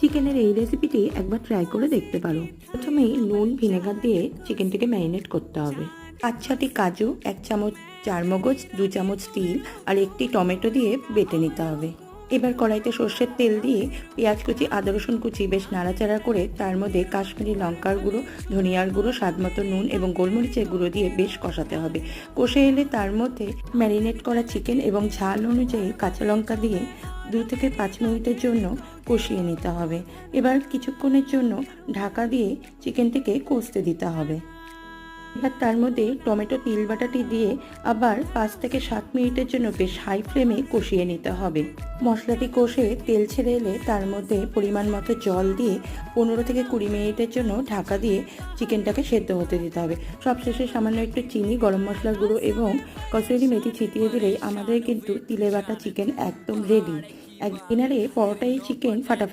চিকেনের এই রেসিপিটি একবার ট্রাই করে দেখতে পারো। প্রথমেই নুন ভিনেগার দিয়ে চিকেনটিকে ম্যারিনেট করতে হবে। 5-6টি কাজু, 1 চামচ চারমগজ, 2 চামচ তিল আর একটি টমেটো দিয়ে বেটে নিতে হবে। এবার কড়াইতে সর্ষের তেল দিয়ে পেঁয়াজ কুচি, আদা রসুন কুচি বেশ নাড়াচাড়া করে তার মধ্যে কাশ্মীরি লঙ্কার গুঁড়ো, ধনিয়ার গুঁড়ো, স্বাদমতো নুন এবং গোলমরিচের গুঁড়ো দিয়ে বেশ কষাতে হবে। কষে এলে তার মধ্যে ম্যারিনেট করা চিকেন এবং ঝাল অনুযায়ী কাঁচা লঙ্কা দিয়ে 2 থেকে 5 মিনিটের জন্য কষিয়ে নিতে হবে। এবার কিছুক্ষণের জন্য ঢাকা দিয়ে চিকেনটিকে কষতে দিতে হবে। এবার তার মধ্যে টমেটো তিল বাটাটি দিয়ে আবার 5 থেকে 7 মিনিটের জন্য বেশ হাই ফ্লেমে কষিয়ে নিতে হবে। মশলাটি কষে তেল ছেড়ে এলে তার মধ্যে পরিমাণ মতো জল দিয়ে 15 থেকে 20 মিনিটের জন্য ঢাকা দিয়ে চিকেনটাকে সেদ্ধ হতে দিতে হবে। সবশেষে সামান্য একটু চিনি, গরম মশলার গুঁড়ো এবং কসুরি মেথি ছিটিয়ে দিলেই আমাদের কিন্তু তিলে বাটা চিকেন একদম রেডি। এক ডিনারে পরোটাই চিকেন ফাটাফাটি।